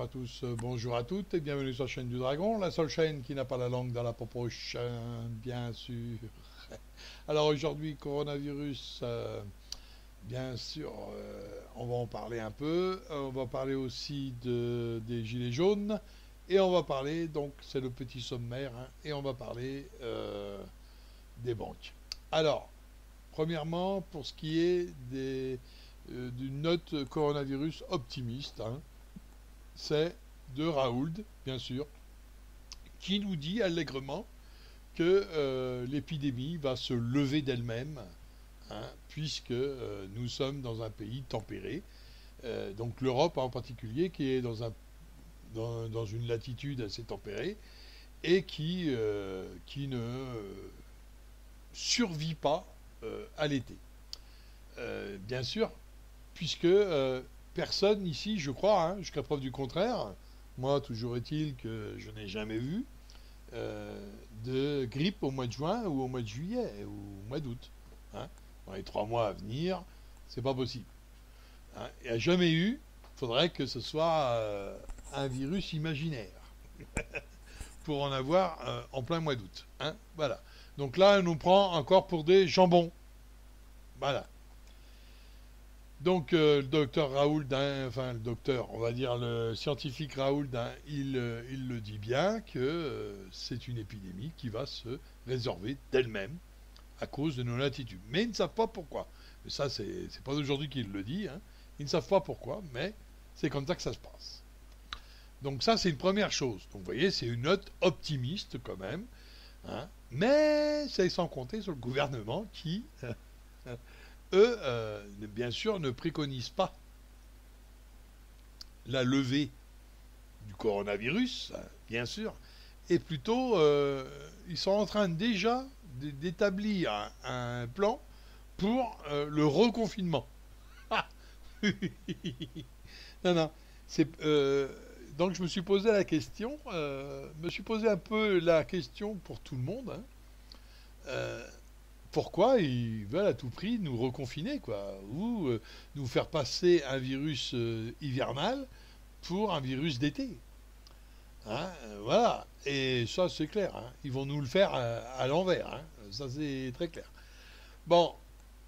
bonsoir à tous, bonjour à toutes et bienvenue sur la chaîne du Dragon, la seule chaîne qui n'a pas la langue dans la popoche, bien sûr. Alors aujourd'hui, coronavirus, bien sûr, on va en parler un peu. On va parler aussi des gilets jaunes et on va parler, donc c'est le petit sommaire, hein, et on va parler des banques. Alors, premièrement, pour ce qui est d'une note coronavirus optimiste, hein, c'est de Raoult, bien sûr, qui nous dit allègrement que l'épidémie va se lever d'elle-même, hein, puisque nous sommes dans un pays tempéré, donc l'Europe en particulier, qui est dans une latitude assez tempérée et qui ne survit pas à l'été. Bien sûr, puisque personne ici, je crois, hein, jusqu'à preuve du contraire, moi toujours est-il que je n'ai jamais vu de grippe au mois de juin ou au mois de juillet ou au mois d'août. Hein. Dans les 3 mois à venir, c'est pas possible. Hein. Il n'y a jamais eu, il faudrait que ce soit un virus imaginaire pour en avoir en plein mois d'août. Hein. Voilà. Donc là, on nous prend encore pour des jambons. Voilà. Donc le docteur Raoult, enfin le docteur, on va dire le scientifique Raoult, il le dit bien que c'est une épidémie qui va se résorber d'elle-même à cause de nos latitudes. Mais ils ne savent pas pourquoi. Mais ça, c'est pas d'aujourd'hui qu'il le dit. Hein. Ils ne savent pas pourquoi, mais c'est comme ça que ça se passe. Donc ça, c'est une première chose. Donc vous voyez, c'est une note optimiste quand même. Hein. Mais c'est sans compter sur le gouvernement qui... eux, bien sûr, ne préconisent pas la levée du coronavirus, bien sûr, et plutôt, ils sont en train déjà d'établir un plan pour le reconfinement. Non, non. Donc je me suis posé la question, me suis posé un peu la question pour tout le monde, hein, pourquoi ils veulent à tout prix nous reconfiner, quoi, ou nous faire passer un virus hivernal pour un virus d'été. Hein, voilà, et ça c'est clair, hein. Ils vont nous le faire à l'envers, hein. Ça c'est très clair. Bon,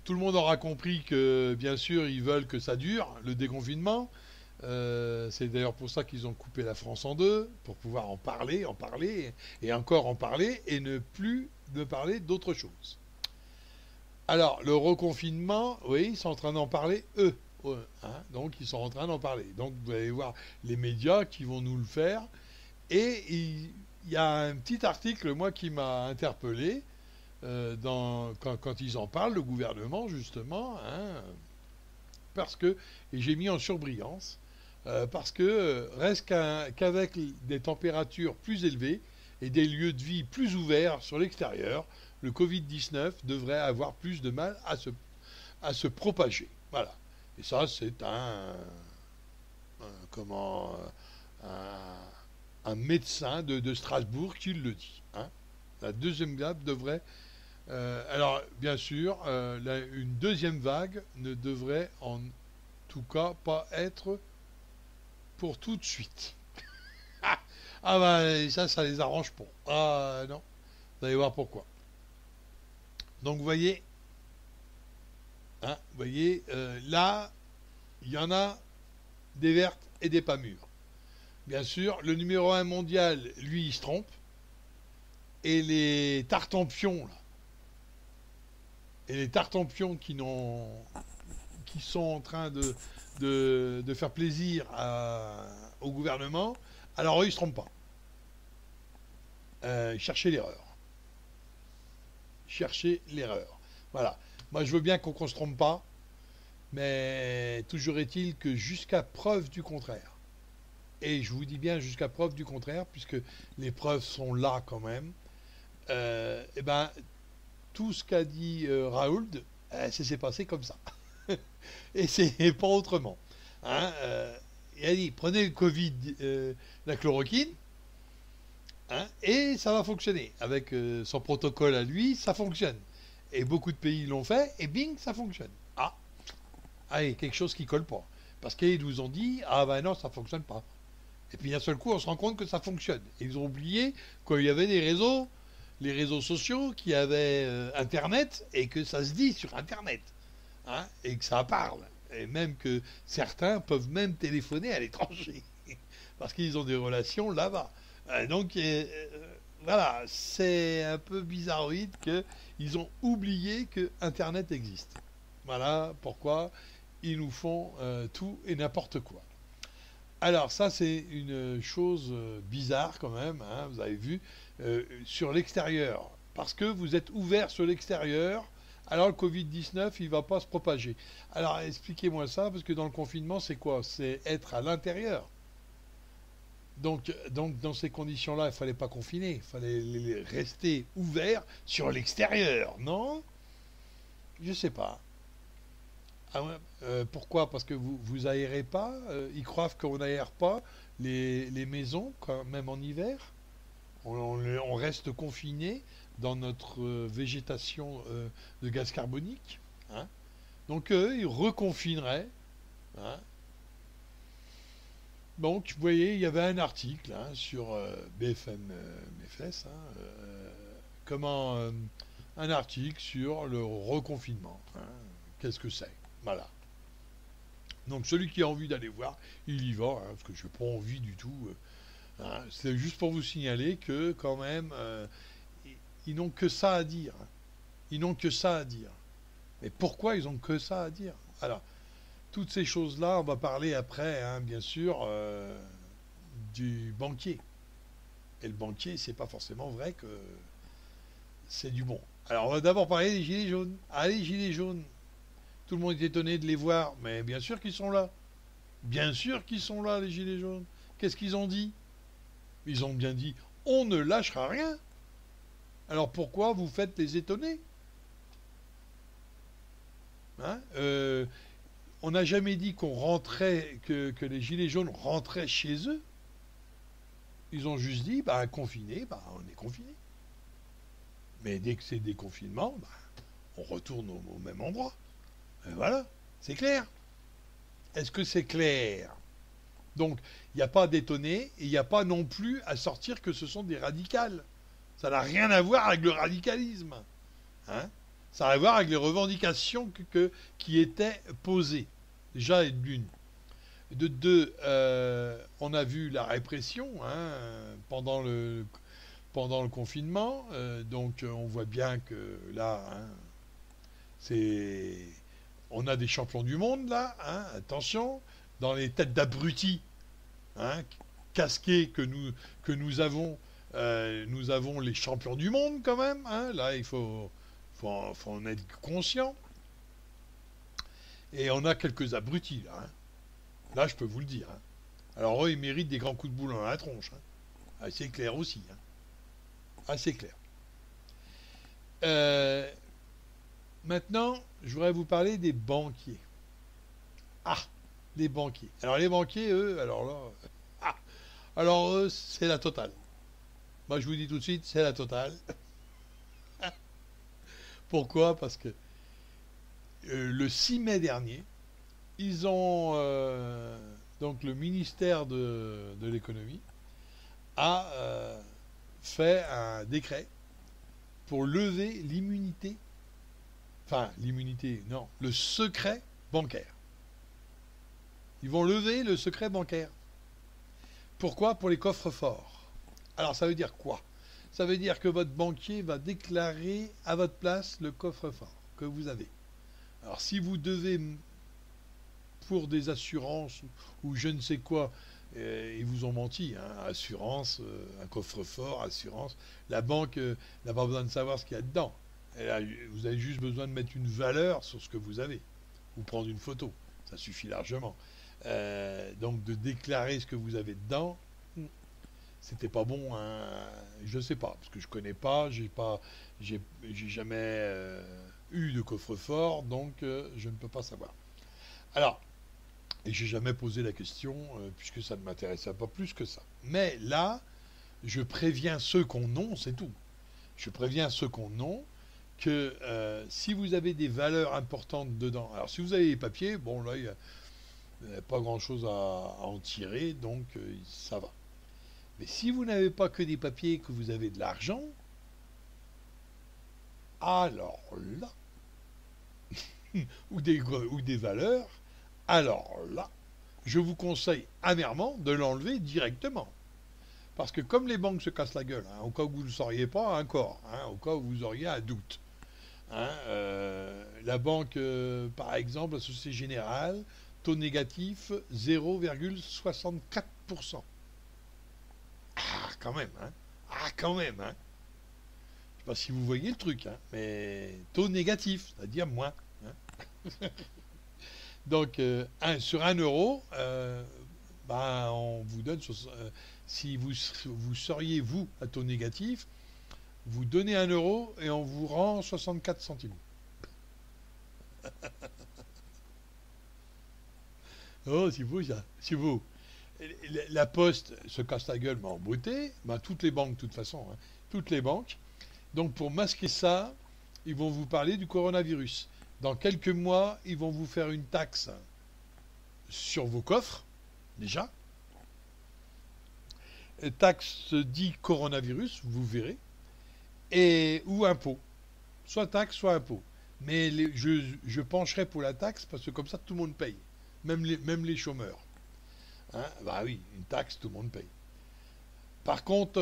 tout le monde aura compris que bien sûr ils veulent que ça dure, le déconfinement. C'est d'ailleurs pour ça qu'ils ont coupé la France en deux, pour pouvoir en parler, et encore en parler, et ne plus ne parler d'autre chose. Alors, le reconfinement, oui, ils sont en train d'en parler, eux. Hein, donc, ils sont en train d'en parler. Donc, vous allez voir les médias qui vont nous le faire. Et il y a un petit article, moi, qui m'a interpellé quand ils en parlent, le gouvernement, justement, hein, parce que, et j'ai mis en surbrillance, parce que reste qu'avec des températures plus élevées et des lieux de vie plus ouverts sur l'extérieur, le Covid-19 devrait avoir plus de mal à se propager. Voilà. Et ça, c'est comment, un médecin de Strasbourg qui le dit. Hein. La deuxième vague devrait... alors, bien sûr, une deuxième vague ne devrait en tout cas pas être pour tout de suite. Ah ben, ça les arrange pas. Ah non, vous allez voir pourquoi. Donc vous voyez, hein, là, il y en a des vertes et des pas mûres. Bien sûr, le numéro 1 mondial, lui, il se trompe. Et les tartempions, là, et les tartempions qui sont en train de faire plaisir au gouvernement, alors eux, ils ne se trompent pas. Cherchez l'erreur. Chercher l'erreur. Voilà. Moi, je veux bien qu'on ne se trompe pas, mais toujours est-il que jusqu'à preuve du contraire, et je vous dis bien jusqu'à preuve du contraire, puisque les preuves sont là quand même, et ben, tout ce qu'a dit Raoult, ça s'est passé comme ça. Et c'est pas autrement. Hein, il a dit, prenez le Covid, la chloroquine, hein, et ça va fonctionner. Avec son protocole à lui, ça fonctionne. Et beaucoup de pays l'ont fait, et bing, ça fonctionne. Ah, allez, quelque chose qui colle pas. Parce qu'ils nous ont dit, ah ben non, ça fonctionne pas. Et puis d'un seul coup, on se rend compte que ça fonctionne. Et ils ont oublié qu'il y avait des réseaux, les réseaux sociaux, qui avaient Internet, et que ça se dit sur Internet, hein, et que ça parle. Et même que certains peuvent même téléphoner à l'étranger, parce qu'ils ont des relations là-bas. Donc, voilà, c'est un peu bizarroïde qu'ils ont oublié que Internet existe. Voilà pourquoi ils nous font tout et n'importe quoi. Alors ça c'est une chose bizarre quand même, hein, vous avez vu, sur l'extérieur. Parce que vous êtes ouvert sur l'extérieur, alors le Covid-19 il ne va pas se propager. Alors expliquez-moi ça, parce que dans le confinement c'est quoi? C'est être à l'intérieur. Donc dans ces conditions-là, il ne fallait pas confiner, il fallait rester ouvert sur l'extérieur, non? Je sais pas. Ah ouais, pourquoi? Parce que vous aérez pas? Ils croient qu'on n'aère pas les maisons, même en hiver? On reste confiné dans notre végétation de gaz carbonique, hein. Donc eux, ils reconfineraient, hein. Donc, vous voyez, il y avait un article, hein, sur BFM FS, hein, comment un article sur le reconfinement, hein. Qu'est-ce que c'est? Voilà. Donc celui qui a envie d'aller voir, il y va, hein, parce que je n'ai pas envie du tout. Hein. C'est juste pour vous signaler que quand même, ils n'ont que ça à dire, hein. Ils n'ont que ça à dire. Mais pourquoi ils n'ont que ça à dire? Alors, toutes ces choses-là, on va parler après, hein, bien sûr, du banquier. Et le banquier, c'est pas forcément vrai que c'est du bon. Alors, on va d'abord parler des gilets jaunes. Allez, les gilets jaunes. Tout le monde est étonné de les voir, mais bien sûr qu'ils sont là. Bien sûr qu'ils sont là, les gilets jaunes. Qu'est-ce qu'ils ont dit? Ils ont bien dit, on ne lâchera rien. Alors pourquoi vous faites les étonnés, hein? On n'a jamais dit qu'on rentrait, que les gilets jaunes rentraient chez eux. Ils ont juste dit, bah, confiné, bah, on est confiné. Mais dès que c'est déconfinement, bah, on retourne au même endroit. Et voilà, c'est clair. Est-ce que c'est clair? Donc, il n'y a pas d'étonné et il n'y a pas non plus à sortir que ce sont des radicals. Ça n'a rien à voir avec le radicalisme, hein. Ça a à voir avec les revendications qui étaient posées. Déjà, d'une. De deux, on a vu la répression, hein, pendant le confinement. Donc, on voit bien que là, hein, c'est... On a des champions du monde, là, hein, attention, dans les têtes d'abrutis, hein, casqués que nous avons les champions du monde, quand même, hein. Là, il faut en être conscient. Et on a quelques abrutis, là, hein. Là, je peux vous le dire, hein. Alors, eux, ils méritent des grands coups de boule dans la tronche, hein. Assez clair aussi, hein. Assez clair. Euh, Maintenant, je voudrais vous parler des banquiers. Ah, les banquiers. Alors, les banquiers, eux, alors là... Ah, alors, eux, c'est la totale. Moi, je vous dis tout de suite, c'est la totale. Pourquoi? Parce que le 6 mai dernier, ils ont... donc, le ministère de l'économie a fait un décret pour lever l'immunité. Enfin, l'immunité, non, le secret bancaire. Ils vont lever le secret bancaire. Pourquoi? Pour les coffres forts. Alors, ça veut dire quoi? Ça veut dire que votre banquier va déclarer à votre place le coffre-fort que vous avez. Alors, si vous devez, pour des assurances ou je ne sais quoi, ils vous ont menti, hein, assurance, un coffre-fort, assurance, la banque n'a pas besoin de savoir ce qu'il y a dedans. Et là, vous avez juste besoin de mettre une valeur sur ce que vous avez, ou prendre une photo, ça suffit largement. Donc de déclarer ce que vous avez dedans, c'était pas bon, hein. Je sais pas, parce que je connais pas, j'ai jamais eu de coffre-fort, donc je ne peux pas savoir. Alors, et j'ai jamais posé la question, puisque ça ne m'intéressait pas plus que ça. Mais là, je préviens ceux qu'on non, c'est tout. Je préviens ceux qu'on non que si vous avez des valeurs importantes dedans, alors si vous avez les papiers, bon là, Vous n'avez pas grand-chose à en tirer, donc ça va. Mais si vous n'avez pas que des papiers, que vous avez de l'argent, alors là, ou des valeurs, alors là, je vous conseille amèrement de l'enlever directement. Parce que comme les banques se cassent la gueule, hein, au cas où vous ne le sauriez pas encore, hein, au cas où vous auriez un doute. Hein, la banque, par exemple, la Société Générale, taux négatif 0,64%. Ah, quand même, hein. Ah, quand même, hein. Je sais pas si vous voyez le truc, hein, mais taux négatif, c'est-à-dire moins. Hein. Donc, sur 1 euro, ben, on vous donne, si vous seriez, vous, à taux négatif, vous donnez 1 euro et on vous rend 64 centimes. Oh, c'est beau ça, c'est beau. La Poste se casse la gueule, mais en beauté, ben, toutes les banques, de toute façon, hein, toutes les banques. Donc, pour masquer ça, ils vont vous parler du coronavirus. Dans quelques mois, ils vont vous faire une taxe sur vos coffres, déjà. Taxe dit coronavirus, vous verrez, ou impôt. Soit taxe, soit impôt. Mais je pencherai pour la taxe parce que comme ça, tout le monde paye. Même les chômeurs. Hein, bah oui, une taxe, tout le monde paye. Par contre,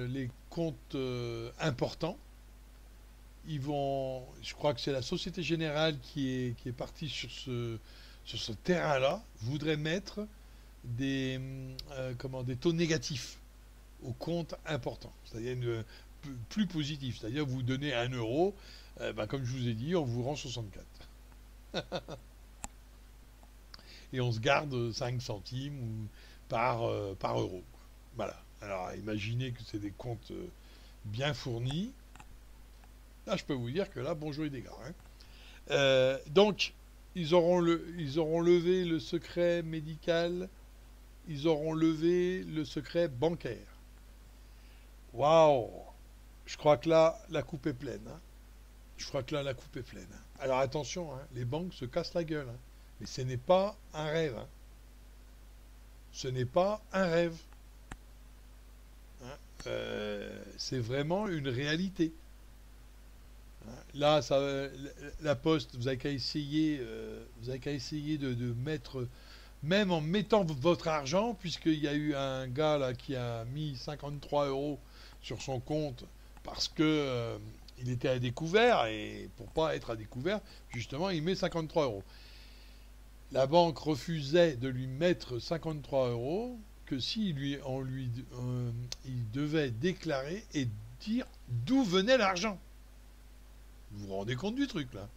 les comptes importants, je crois que c'est la Société Générale qui est partie sur ce terrain-là, voudrait mettre des taux négatifs aux comptes importants, c'est-à-dire plus positif, c'est-à-dire vous donnez 1 euro, ben, comme je vous ai dit, on vous rend 64. Et on se garde 5 centimes par euro. Voilà. Alors imaginez que c'est des comptes bien fournis. Là, je peux vous dire que là, bonjour et dégâts. Hein. Donc, ils auront levé le secret médical, ils auront levé le secret bancaire. Waouh! Je crois que là, la coupe est pleine. Hein. Je crois que là, la coupe est pleine. Hein. Alors attention, hein, les banques se cassent la gueule. Hein. Mais ce n'est pas un rêve. Hein. Ce n'est pas un rêve. Hein. C'est vraiment une réalité. Hein. Là, la Poste, vous n'avez qu'à essayer, de mettre, même en mettant votre argent, puisqu'il y a eu un gars là qui a mis 53 euros sur son compte parce que il était à découvert, et pour pas être à découvert, justement, il met 53 euros. La banque refusait de lui mettre 53 euros que si il devait déclarer et dire d'où venait l'argent. Vous vous rendez compte du truc, là?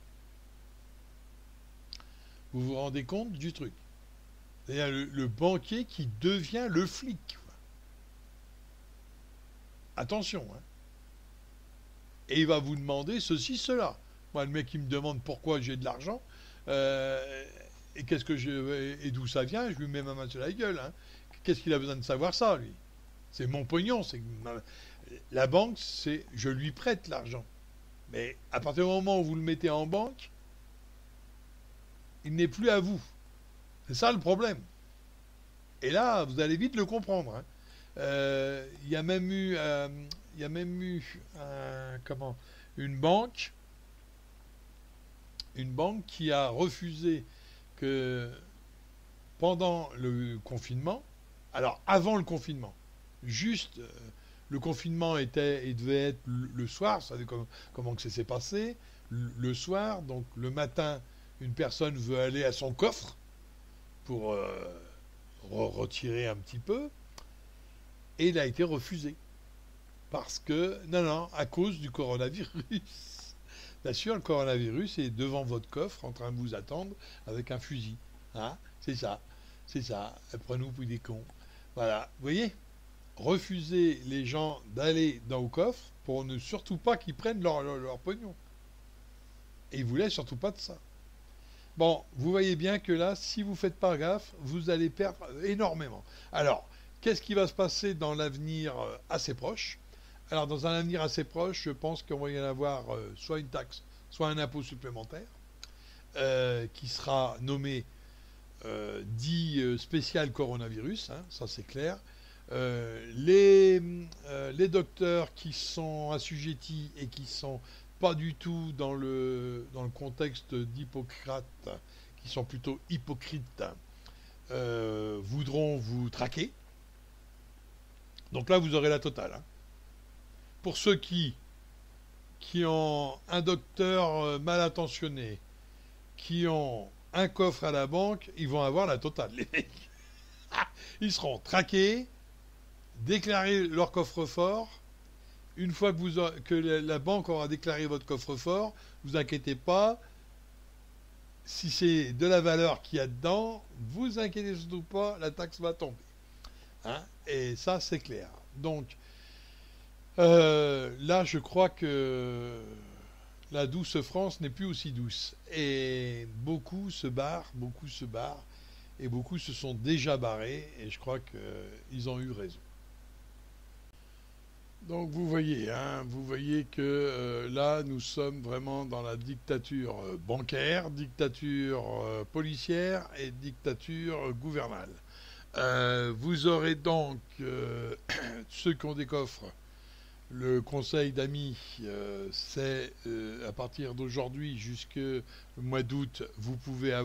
Vous vous rendez compte du truc? C'est-à-dire le banquier qui devient le flic. Quoi. Attention, hein. Et il va vous demander ceci, cela. Moi, le mec, il me demande pourquoi j'ai de l'argent, et et d'où ça vient, je lui mets ma main sur la gueule. Hein. Qu'est-ce qu'il a besoin de savoir ça, lui? C'est mon pognon. La banque, je lui prête l'argent. Mais à partir du moment où vous le mettez en banque, il n'est plus à vous. C'est ça le problème. Et là, vous allez vite le comprendre. Hein. Il y a même eu, une banque qui a refusé que pendant le confinement, alors avant le confinement, juste le confinement devait être le soir, vous savez comment que ça s'est passé, le soir, donc le matin, une personne veut aller à son coffre pour retirer un petit peu, et il a été refusé. Parce que, non, à cause du coronavirus. Bien sûr, le coronavirus est devant votre coffre en train de vous attendre avec un fusil. Hein, c'est ça. Prenez-nous pour des cons. Voilà. Vous voyez? Refuser les gens d'aller dans le coffre pour ne surtout pas qu'ils prennent leur pognon. Et ils voulaient surtout pas de ça. Bon, vous voyez bien que là, si vous ne faites pas gaffe, vous allez perdre énormément. Alors, qu'est-ce qui va se passer dans l'avenir assez proche? Alors, dans un avenir assez proche, je pense qu'on va y en avoir soit une taxe, soit un impôt supplémentaire, qui sera nommé dit spécial coronavirus, hein, ça c'est clair. Les docteurs qui sont assujettis et qui sont pas du tout dans le contexte d'Hippocrate, qui sont plutôt hypocrites, voudront vous traquer. Donc là, vous aurez la totale. Hein. Pour ceux qui ont un docteur mal intentionné, qui ont un coffre à la banque, ils vont avoir la totale, les mecs. Ils seront traqués, déclarer leur coffre-fort. Une fois que la banque aura déclaré votre coffre-fort, vous inquiétez pas. Si c'est de la valeur qu'il y a dedans, vous inquiétez surtout pas, la taxe va tomber. Hein, et ça, c'est clair. Donc, là, je crois que la douce France n'est plus aussi douce. Et beaucoup se barrent, et beaucoup se sont déjà barrés, et je crois qu'ils ont eu raison. Donc vous voyez que là nous sommes vraiment dans la dictature bancaire, dictature policière et dictature gouvernale. Vous aurez donc ceux qui ont des coffres. Le conseil d'amis, c'est à partir d'aujourd'hui jusqu'au mois d'août, vous pouvez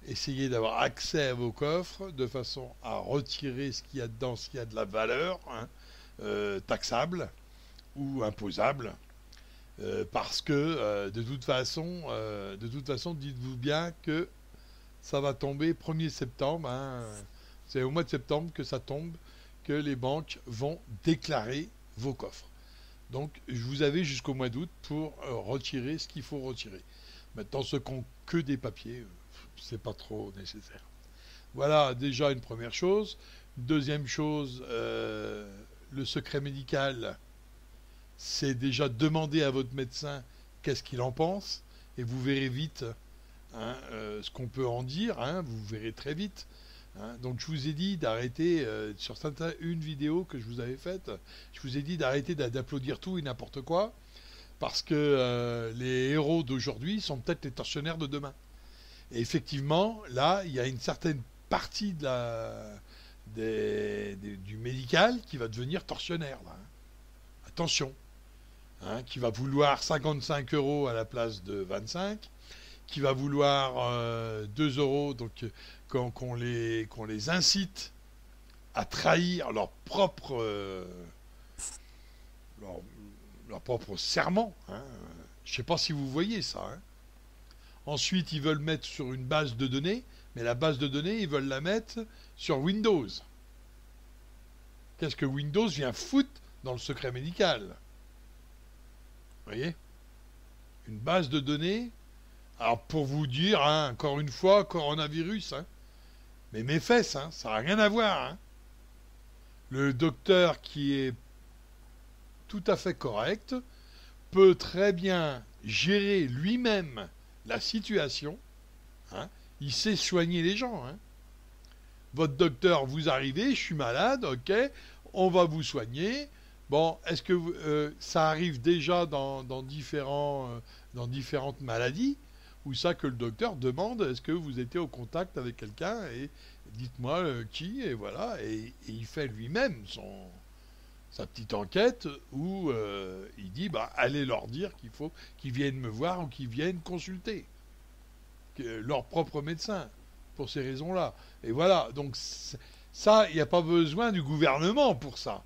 essayer d'avoir accès à vos coffres de façon à retirer ce qu'il y a dedans, ce qu'il y a de la valeur. Hein, taxable ou imposable parce que de toute façon, dites-vous bien que ça va tomber 1er septembre. Hein, c'est au mois de septembre que ça tombe, que les banques vont déclarer vos coffres. Donc vous avez jusqu'au mois d'août pour retirer ce qu'il faut retirer. Maintenant, ceux qui n'ont que des papiers, c'est pas trop nécessaire. Voilà déjà une première chose. Deuxième chose, le secret médical, c'est déjà demander à votre médecin qu'est-ce qu'il en pense, et vous verrez vite hein, ce qu'on peut en dire, hein, vous verrez très vite. Hein. Donc je vous ai dit d'arrêter, sur une vidéo que je vous avais faite, je vous ai dit d'arrêter d'applaudir tout et n'importe quoi, parce que les héros d'aujourd'hui sont peut-être les tortionnaires de demain. Et effectivement, là, il y a une certaine partie du médical qui va devenir tortionnaire. Là, hein. Attention, hein, qui va vouloir 55 € à la place de 25, qui va vouloir 2 €, donc qu'on les incite à trahir leur propre serment. Hein. Je ne sais pas si vous voyez ça. Hein. Ensuite, ils veulent mettre sur une base de données, mais la base de données, ils veulent la mettre sur Windows. Qu'est-ce que Windows vient foutre dans le secret médical? Vous voyez? Une base de données. Alors, pour vous dire, hein, encore une fois, coronavirus. Hein, mais mes fesses, hein, ça n'a rien à voir. Hein. Le docteur qui est tout à fait correct peut très bien gérer lui-même la situation. Hein. Il sait soigner les gens. Hein. Votre docteur, vous arrivez, je suis malade, ok, on va vous soigner. Bon, est-ce que ça arrive déjà dans différentes maladies, ou ça que le docteur demande, est-ce que vous étiez au contact avec quelqu'un, et dites-moi qui, et voilà, et il fait lui-même sa petite enquête où il dit, bah, allez leur dire qu'il faut qu'ils viennent me voir ou qu'ils viennent consulter leur propre médecin, pour ces raisons-là. Et voilà, donc ça, il n'y a pas besoin du gouvernement pour ça.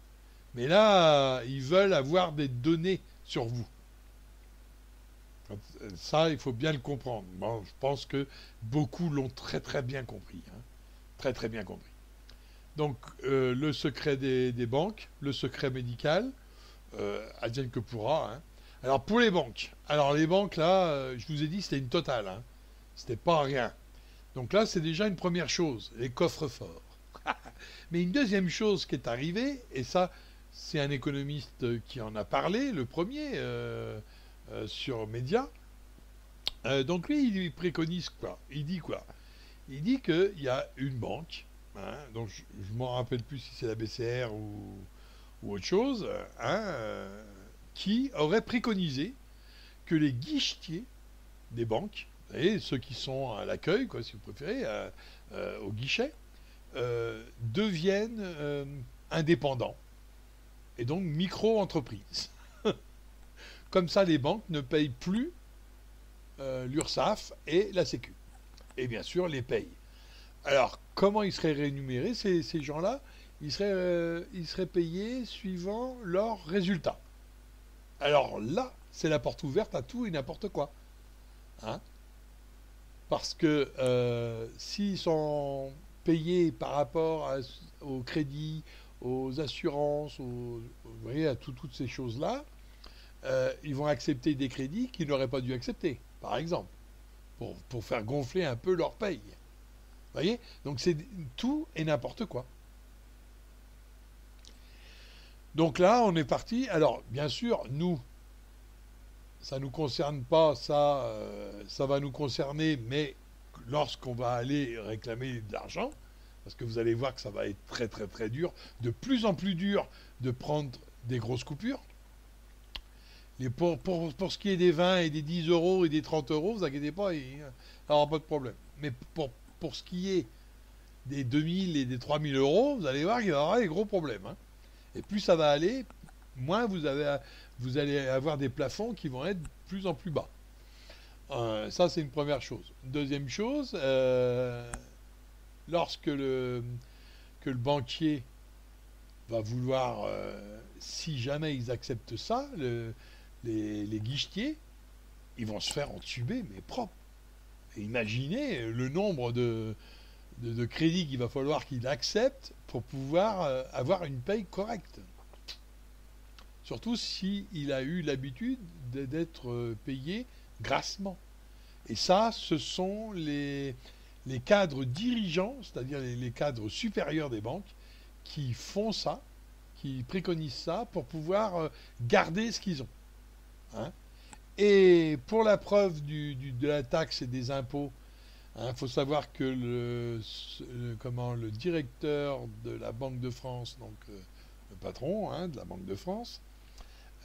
Mais là, ils veulent avoir des données sur vous. Ça, il faut bien le comprendre. Bon, je pense que beaucoup l'ont très très bien compris. Hein. Très très bien compris. Donc, le secret des banques, le secret médical, advienne que pourra. Hein. Alors, pour les banques. Alors, les banques, là, je vous ai dit, c'était une totale. Hein. C'était pas rien. Donc là, c'est déjà une première chose, les coffres forts. Mais une deuxième chose qui est arrivée, et ça, c'est un économiste qui en a parlé, le premier, sur Média. Donc lui, il préconise quoi? Il dit quoi? Il dit qu'il y a une banque, hein, donc je ne m'en rappelle plus si c'est la BCR ou autre chose, hein, qui aurait préconisé que les guichetiers des banques Et ceux qui sont à l'accueil, quoi, si vous préférez, au guichet, deviennent indépendants et donc micro-entreprises. Comme ça, les banques ne payent plus l'URSSAF et la Sécu. Et bien sûr, les payent. Alors, comment ils seraient rémunérés, ces gens-là? Ils seraient payés suivant leurs résultats. Alors là, c'est la porte ouverte à tout et n'importe quoi. Hein. Parce que s'ils sont payés par rapport au crédit, aux assurances, vous voyez, à toutes ces choses-là, ils vont accepter des crédits qu'ils n'auraient pas dû accepter, par exemple, pour faire gonfler un peu leur paye. Vous voyez? Donc c'est tout et n'importe quoi. Donc là, on est parti. Alors, bien sûr, nous, ça ne nous concerne pas, ça va nous concerner, mais lorsqu'on va aller réclamer de l'argent, parce que vous allez voir que ça va être très très très dur, de plus en plus dur de prendre des grosses coupures. Et pour ce qui est des 20 et des 10 euros et des 30 euros, vous inquiétez pas, il n'y aura pas de problème. Mais pour ce qui est des 2000 et des 3000 euros, vous allez voir qu'il y aura des gros problèmes. Hein. Et plus ça va aller, moins vous allez avoir des plafonds qui vont être de plus en plus bas. Ça, c'est une première chose. Deuxième chose, lorsque que le banquier va vouloir, si jamais ils acceptent ça, les guichetiers, ils vont se faire entuber, mais propre. Et imaginez le nombre de crédits qu'il va falloir qu'il accepte pour pouvoir avoir une paye correcte. Surtout s'il a eu l'habitude d'être payé grassement. Et ça, ce sont les cadres dirigeants, c'est-à-dire les cadres supérieurs des banques, qui font ça, qui préconisent ça pour pouvoir garder ce qu'ils ont. Hein. Et pour la preuve de la taxe et des impôts, il faut savoir que le directeur de la Banque de France, donc le patron de la Banque de France,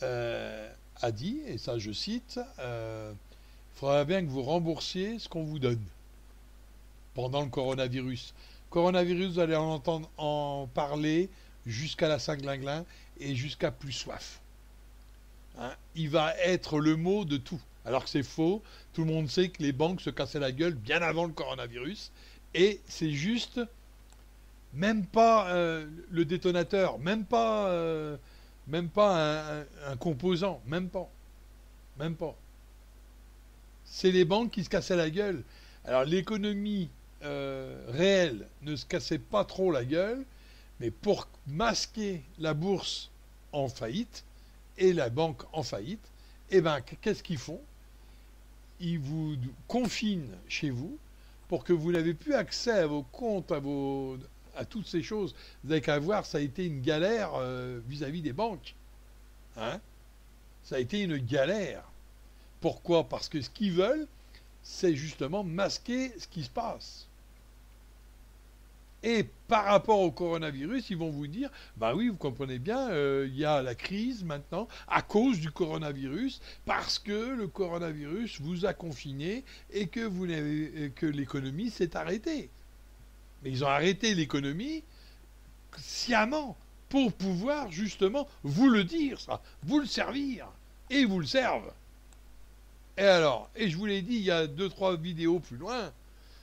a dit, et ça je cite, il faudra bien que vous remboursiez ce qu'on vous donne pendant le coronavirus. Coronavirus, vous allez en entendre en parler jusqu'à la Saint-Glinglin et jusqu'à plus soif. Hein, il va être le mot de tout. Alors que c'est faux, tout le monde sait que les banques se cassaient la gueule bien avant le coronavirus, et c'est juste, même pas le détonateur, même pas un composant, même pas. C'est les banques qui se cassaient la gueule. Alors l'économie réelle ne se cassait pas trop la gueule, mais pour masquer la bourse en faillite et la banque en faillite, eh ben, qu'est-ce qu'ils font? Ils vous confinent chez vous pour que vous n'avez plus accès à vos comptes, à toutes ces choses. Vous avez qu'à voir, ça a été une galère vis-à-vis des banques. Hein? Ça a été une galère. Pourquoi? Parce que ce qu'ils veulent, c'est justement masquer ce qui se passe. Et par rapport au coronavirus, ils vont vous dire, bah oui, vous comprenez bien, il y a la crise maintenant à cause du coronavirus, parce que le coronavirus vous a confiné et que l'économie s'est arrêtée. Mais ils ont arrêté l'économie sciemment pour pouvoir justement vous le dire, ça, vous le servir, et ils vous le servent. Et alors, et je vous l'ai dit il y a 2-3 vidéos plus loin,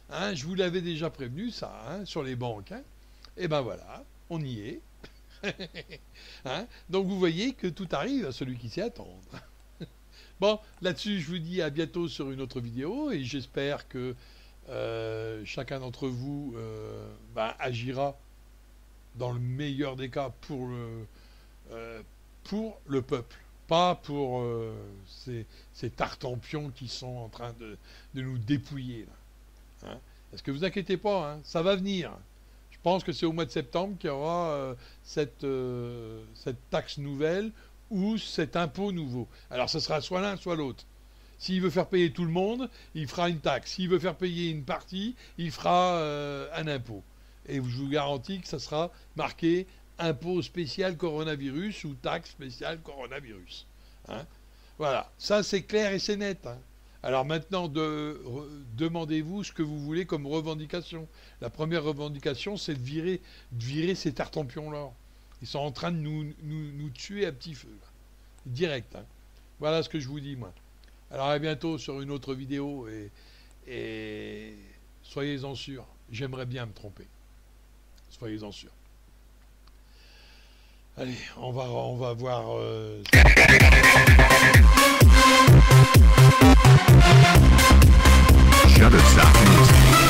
hein, je vous l'avais déjà prévenu ça, hein, sur les banques. Hein. Et ben voilà, on y est. Hein. Donc vous voyez que tout arrive à celui qui sait attendre. Bon, là-dessus, je vous dis à bientôt sur une autre vidéo, et j'espère que chacun d'entre vous agira dans le meilleur des cas pour le peuple. Pas pour ces tartempions qui sont en train de nous dépouiller. Là. Hein. Parce que vous inquiétez pas, hein, ça va venir. Je pense que c'est au mois de septembre qu'il y aura cette taxe nouvelle ou cet impôt nouveau. Alors ce sera soit l'un, soit l'autre. S'il veut faire payer tout le monde, il fera une taxe. S'il veut faire payer une partie, il fera un impôt. Et je vous garantis que ça sera marqué impôt spécial coronavirus ou taxe spéciale coronavirus. Hein. Voilà, ça c'est clair et c'est net. Hein. Alors maintenant, demandez-vous ce que vous voulez comme revendication. La première revendication, c'est de virer ces tartempions-là. Ils sont en train de nous tuer à petit feu. Là. Direct. Hein. Voilà ce que je vous dis, moi. Alors à bientôt sur une autre vidéo et soyez-en sûrs. J'aimerais bien me tromper. Soyez-en sûrs. Allez, on va voir... Shutterstock Music.